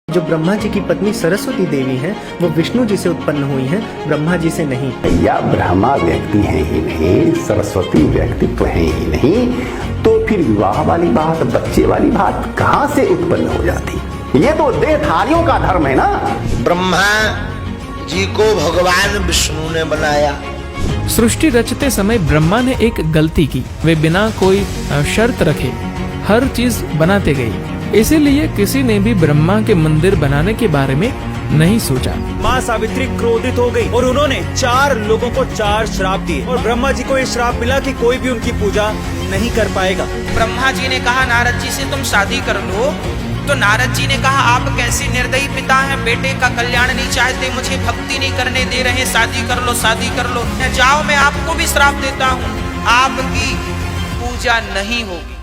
जो ब्रह्मा जी की पत्नी सरस्वती देवी हैं, वो विष्णु जी से उत्पन्न हुई हैं, ब्रह्मा जी से नहीं। या ब्रह्मा व्यक्ति है ही नहीं, सरस्वती व्यक्तित्व है ही नहीं, तो फिर विवाह वाली बात, बच्चे वाली बात कहाँ से उत्पन्न हो जाती? ये तो देहधारियों का धर्म है ना। ब्रह्मा जी को भगवान विष्णु ने बनाया। सृष्टि रचते समय ब्रह्मा ने एक गलती की, वे बिना कोई शर्त रखे हर चीज बनाते गए। इसीलिए किसी ने भी ब्रह्मा के मंदिर बनाने के बारे में नहीं सोचा। माँ सावित्री क्रोधित हो गई और उन्होंने 4 लोगों को 4 श्राप दिए और ब्रह्मा जी को ये श्राप मिला कि कोई भी उनकी पूजा नहीं कर पाएगा। ब्रह्मा जी ने कहा नारद जी से तुम शादी कर लो, तो नारद जी ने कहा आप कैसे निर्दयी पिता हैं, बेटे का कल्याण नहीं चाहते, मुझे भक्ति नहीं करने दे रहे, शादी कर लो शादी कर लो। जाओ मैं आपको भी श्राप देता हूँ, आपकी पूजा नहीं होगी।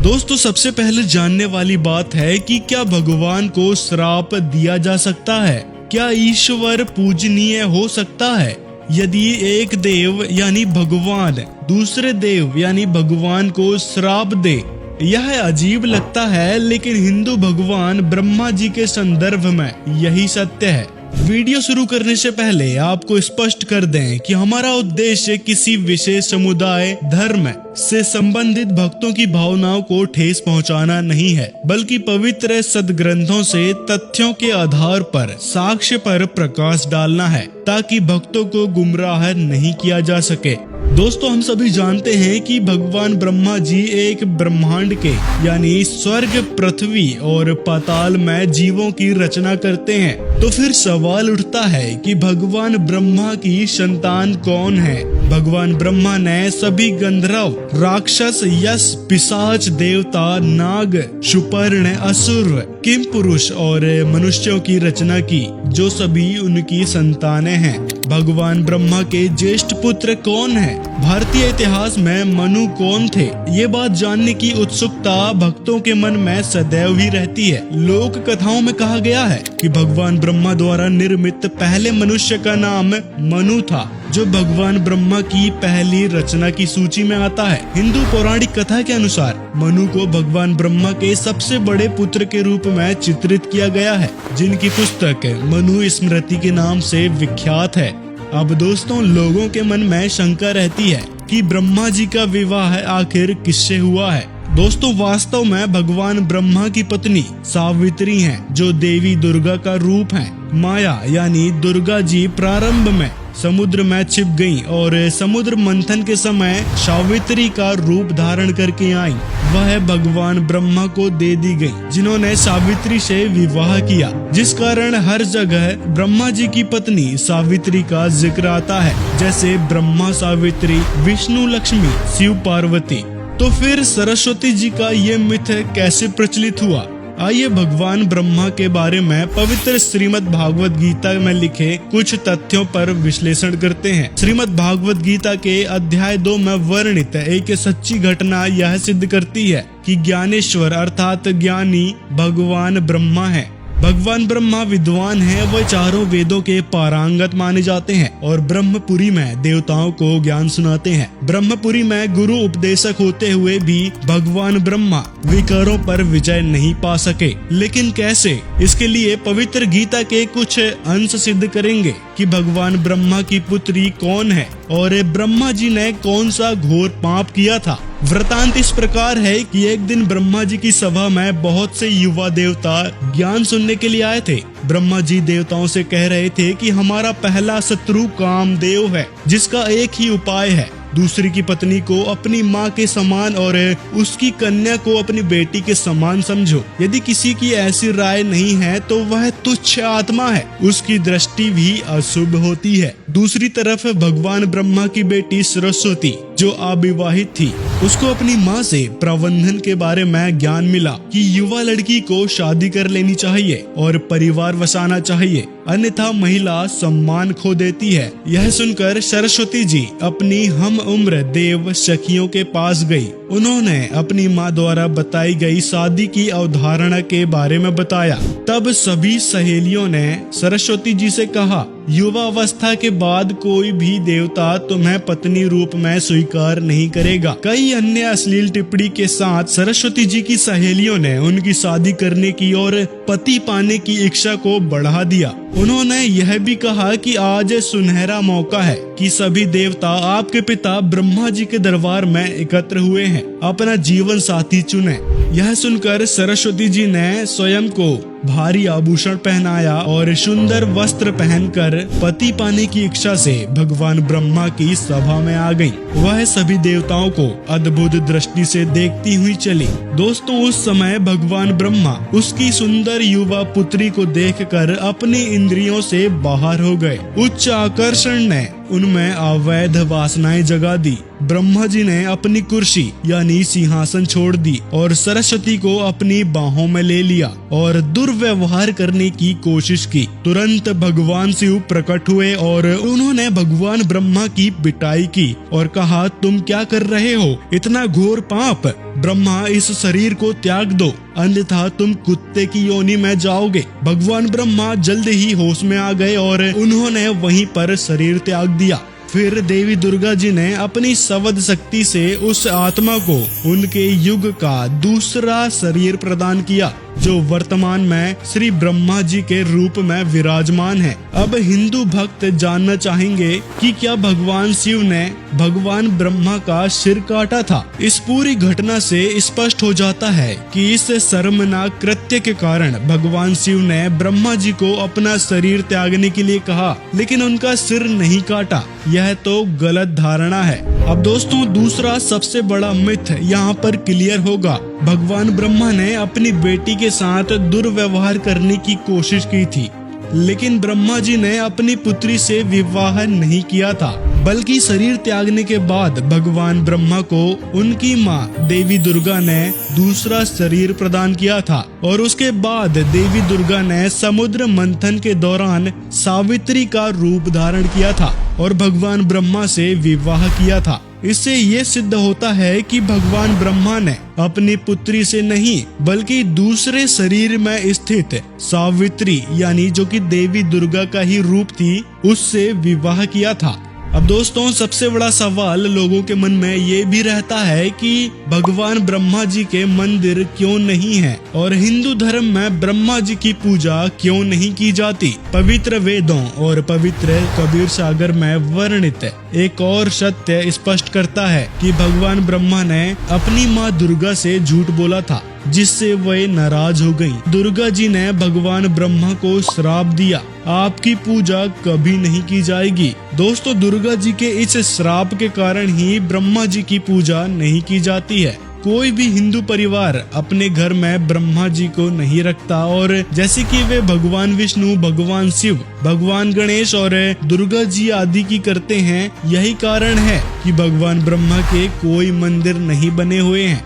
दोस्तों, सबसे पहले जानने वाली बात है कि क्या भगवान को श्राप दिया जा सकता है? क्या ईश्वर पूजनीय हो सकता है? यदि एक देव यानी भगवान दूसरे देव यानी भगवान को श्राप दे, यह अजीब लगता है, लेकिन हिंदू भगवान ब्रह्मा जी के संदर्भ में यही सत्य है। वीडियो शुरू करने से पहले आपको स्पष्ट कर दें कि हमारा उद्देश्य किसी विशेष समुदाय, धर्म से संबंधित भक्तों की भावनाओं को ठेस पहुंचाना नहीं है, बल्कि पवित्र सदग्रंथों से तथ्यों के आधार पर साक्ष्य पर प्रकाश डालना है, ताकि भक्तों को गुमराह नहीं किया जा सके। दोस्तों, हम सभी जानते हैं कि भगवान ब्रह्मा जी एक ब्रह्मांड के यानी स्वर्ग, पृथ्वी और पाताल में जीवों की रचना करते हैं। तो फिर सवाल उठता है कि भगवान ब्रह्मा की संतान कौन है? भगवान ब्रह्मा ने सभी गंधर्व, राक्षस, यश, पिशाच, देवता, नाग, सुपर्ण, असुर, किम पुरुष और मनुष्यों की रचना की, जो सभी उनकी संतानें हैं। भगवान ब्रह्मा के ज्येष्ठ पुत्र कौन है? भारतीय इतिहास में मनु कौन थे? ये बात जानने की उत्सुकता भक्तों के मन में सदैव ही रहती है। लोक कथाओं में कहा गया है कि भगवान ब्रह्मा द्वारा निर्मित पहले मनुष्य का नाम मनु था, जो भगवान ब्रह्मा की पहली रचना की सूची में आता है। हिंदू पौराणिक कथा के अनुसार मनु को भगवान ब्रह्मा के सबसे बड़े पुत्र के रूप में चित्रित किया गया है, जिनकी पुस्तक मनु स्मृति के नाम से विख्यात है। अब दोस्तों, लोगों के मन में शंका रहती है कि ब्रह्मा जी का विवाह आखिर किससे हुआ है? दोस्तों, वास्तव में भगवान ब्रह्मा की पत्नी सावित्री हैं, जो देवी दुर्गा का रूप हैं। माया यानी दुर्गा जी प्रारंभ में समुद्र में छिप गईं और समुद्र मंथन के समय सावित्री का रूप धारण करके आईं। वह भगवान ब्रह्मा को दे दी गई, जिन्होंने सावित्री से विवाह किया, जिस कारण हर जगह ब्रह्मा जी की पत्नी सावित्री का जिक्र आता है, जैसे ब्रह्मा सावित्री, विष्णु लक्ष्मी, शिव पार्वती। तो फिर सरस्वती जी का ये मिथ कैसे प्रचलित हुआ? आइए भगवान ब्रह्मा के बारे में पवित्र श्रीमद् भागवत गीता में लिखे कुछ तथ्यों पर विश्लेषण करते हैं। श्रीमद् भागवत गीता के अध्याय 2 में वर्णित एक सच्ची घटना यह सिद्ध करती है कि ज्ञानेश्वर अर्थात ज्ञानी भगवान ब्रह्मा है। भगवान ब्रह्मा विद्वान हैं, वह चारों वेदों के पारंगत माने जाते हैं और ब्रह्मपुरी में देवताओं को ज्ञान सुनाते हैं। ब्रह्मपुरी में गुरु उपदेशक होते हुए भी भगवान ब्रह्मा विकारों पर विजय नहीं पा सके। लेकिन कैसे? इसके लिए पवित्र गीता के कुछ अंश सिद्ध करेंगे कि भगवान ब्रह्मा की पुत्री कौन है और ब्रह्मा जी ने कौन सा घोर पाप किया था। वृतांत इस प्रकार है कि एक दिन ब्रह्मा जी की सभा में बहुत से युवा देवता ज्ञान सुनने के लिए आए थे। ब्रह्मा जी देवताओं से कह रहे थे कि हमारा पहला शत्रु कामदेव है, जिसका एक ही उपाय है, दूसरी की पत्नी को अपनी माँ के समान और उसकी कन्या को अपनी बेटी के समान समझो। यदि किसी की ऐसी राय नहीं है तो वह तुच्छ आत्मा है, उसकी दृष्टि भी अशुभ होती है। दूसरी तरफ भगवान ब्रह्मा की बेटी सरस्वती, जो अविवाहित थी, उसको अपनी माँ से प्रबंधन के बारे में ज्ञान मिला कि युवा लड़की को शादी कर लेनी चाहिए और परिवार बसाना चाहिए, अन्यथा महिला सम्मान खो देती है। यह सुनकर सरस्वती जी अपनी हम उम्र देव सखियों के पास गई उन्होंने अपनी माँ द्वारा बताई गई शादी की अवधारणा के बारे में बताया। तब सभी सहेलियों ने सरस्वती जी से कहा, युवावस्था के बाद कोई भी देवता तुम्हें पत्नी रूप में स्वीकार नहीं करेगा। कई अन्य अश्लील टिप्पणी के साथ सरस्वती जी की सहेलियों ने उनकी शादी करने की और पति पाने की इच्छा को बढ़ा दिया। उन्होंने यह भी कहा कि आज सुनहरा मौका है कि सभी देवता आपके पिता ब्रह्मा जी के दरबार में एकत्र हुए हैं, अपना जीवन साथी चुने। यह सुनकर सरस्वती जी ने स्वयं को भारी आभूषण पहनाया और सुंदर वस्त्र पहनकर पति पाने की इच्छा से भगवान ब्रह्मा की सभा में आ गई। वह सभी देवताओं को अद्भुत दृष्टि से देखती हुई चली। दोस्तों, उस समय भगवान ब्रह्मा उसकी सुंदर युवा पुत्री को देखकर अपनी इंद्रियों से बाहर हो गए। उच्च आकर्षण ने उनमें अवैध वासनाएं जगा दी। ब्रह्मा जी ने अपनी कुर्सी यानी सिंहासन छोड़ दी और सरस्वती को अपनी बाहों में ले लिया और दुर्व्यवहार करने की कोशिश की। तुरंत भगवान शिव प्रकट हुए और उन्होंने भगवान ब्रह्मा की पिटाई की और कहा, तुम क्या कर रहे हो? इतना घोर पाप! ब्रह्मा, इस शरीर को त्याग दो, अन्यथा तुम कुत्ते की योनि में जाओगे। भगवान ब्रह्मा जल्द ही होश में आ गए और उन्होंने वहीं पर शरीर त्याग दिया। फिर देवी दुर्गा जी ने अपनी शब्द शक्ति से उस आत्मा को उनके युग का दूसरा शरीर प्रदान किया, जो वर्तमान में श्री ब्रह्मा जी के रूप में विराजमान है। अब हिंदू भक्त जानना चाहेंगे कि क्या भगवान शिव ने भगवान ब्रह्मा का सिर काटा था? इस पूरी घटना से स्पष्ट हो जाता है कि इस शर्मनाक कृत्य के कारण भगवान शिव ने ब्रह्मा जी को अपना शरीर त्यागने के लिए कहा, लेकिन उनका सिर नहीं काटा। यह तो गलत धारणा है। अब दोस्तों, दूसरा सबसे बड़ा मिथ यहाँ पर क्लियर होगा। भगवान ब्रह्मा ने अपनी बेटी के साथ दुर्व्यवहार करने की कोशिश की थी, लेकिन ब्रह्मा जी ने अपनी पुत्री से विवाह नहीं किया था, बल्कि शरीर त्यागने के बाद भगवान ब्रह्मा को उनकी माँ देवी दुर्गा ने दूसरा शरीर प्रदान किया था और उसके बाद देवी दुर्गा ने समुद्र मंथन के दौरान सावित्री का रूप धारण किया था और भगवान ब्रह्मा से विवाह किया था। इससे ये सिद्ध होता है कि भगवान ब्रह्मा ने अपनी पुत्री से नहीं बल्कि दूसरे शरीर में स्थित सावित्री यानी जो कि देवी दुर्गा का ही रूप थी, उससे विवाह किया था। अब दोस्तों, सबसे बड़ा सवाल लोगों के मन में ये भी रहता है कि भगवान ब्रह्मा जी के मंदिर क्यों नहीं है और हिंदू धर्म में ब्रह्मा जी की पूजा क्यों नहीं की जाती। पवित्र वेदों और पवित्र कबीर सागर में वर्णित एक और सत्य स्पष्ट करता है कि भगवान ब्रह्मा ने अपनी माँ दुर्गा से झूठ बोला था, जिससे वे नाराज हो गईं। दुर्गा जी ने भगवान ब्रह्मा को श्राप दिया, आपकी पूजा कभी नहीं की जाएगी। दोस्तों, दुर्गा जी के इस श्राप के कारण ही ब्रह्मा जी की पूजा नहीं की जाती है। कोई भी हिंदू परिवार अपने घर में ब्रह्मा जी को नहीं रखता और जैसे कि वे भगवान विष्णु, भगवान शिव, भगवान गणेश और दुर्गा जी आदि की करते हैं। यही कारण है कि भगवान ब्रह्मा के कोई मंदिर नहीं बने हुए हैं।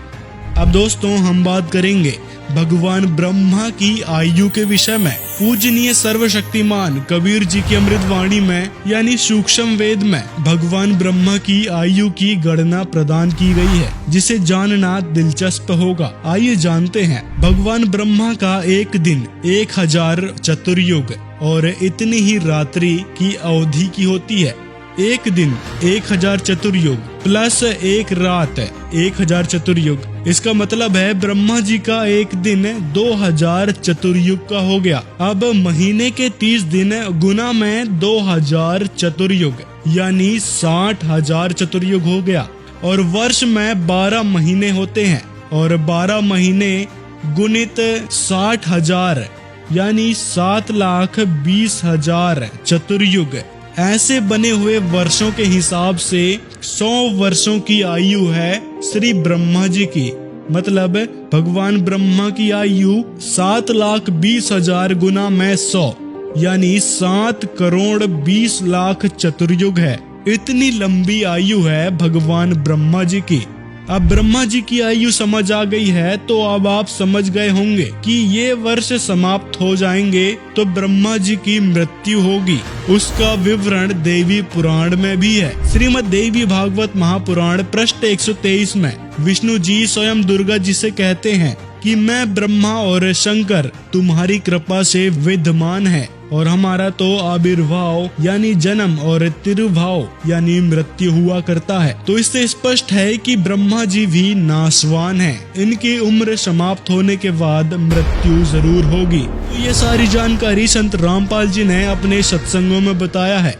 अब दोस्तों, हम बात करेंगे भगवान ब्रह्मा की आयु के विषय में। पूजनीय सर्वशक्तिमान कबीर जी की अमृत वाणी में यानी सूक्ष्म वेद में भगवान ब्रह्मा की आयु की गणना प्रदान की गई है, जिसे जानना दिलचस्प होगा। आइए जानते हैं। भगवान ब्रह्मा का एक दिन 1000 चतुर्युग और इतनी ही रात्रि की अवधि की होती है। एक दिन 1000 चतुर्युग प्लस एक रात 1000 चतुर्युग, इसका मतलब है ब्रह्मा जी का एक दिन 2000 चतुर्युग का हो गया। अब महीने के 30 दिन गुना में 2000 चतुर्युग यानी 60,000 चतुर्युग हो गया। और वर्ष में 12 महीने होते हैं और 12 महीने गुणित 60,000 यानी 7,20,000 चतुर्युग। ऐसे बने हुए वर्षों के हिसाब से 100 वर्षों की आयु है श्री ब्रह्मा जी की। मतलब भगवान ब्रह्मा की आयु 7,20,000 गुना में 100 यानी 7,20,00,000 चतुर्युग है। इतनी लंबी आयु है भगवान ब्रह्मा जी की। अब ब्रह्मा जी की आयु समझ आ गई है तो अब आप समझ गए होंगे कि ये वर्ष समाप्त हो जाएंगे तो ब्रह्मा जी की मृत्यु होगी। उसका विवरण देवी पुराण में भी है। श्रीमद् देवी भागवत महापुराण पृष्ठ 123 में विष्णु जी स्वयं दुर्गा जी से कहते हैं कि मैं ब्रह्मा और शंकर तुम्हारी कृपा से विद्यमान है और हमारा तो आविर्भाव यानी जन्म और तिरुभाव यानी मृत्यु हुआ करता है। तो इससे स्पष्ट है कि ब्रह्मा जी भी नाशवान हैं। इनकी उम्र समाप्त होने के बाद मृत्यु जरूर होगी। तो ये सारी जानकारी संत रामपाल जी ने अपने सत्संगों में बताया है।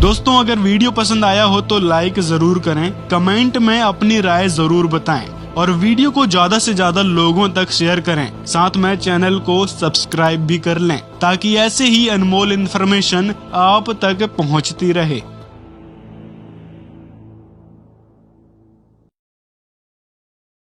दोस्तों, अगर वीडियो पसंद आया हो तो लाइक जरूर करें, कमेंट में अपनी राय जरूर बताएं और वीडियो को ज्यादा से ज्यादा लोगों तक शेयर करें। साथ में चैनल को सब्सक्राइब भी कर लें ताकि ऐसे ही अनमोल इन्फॉर्मेशन आप तक पहुंचती रहे।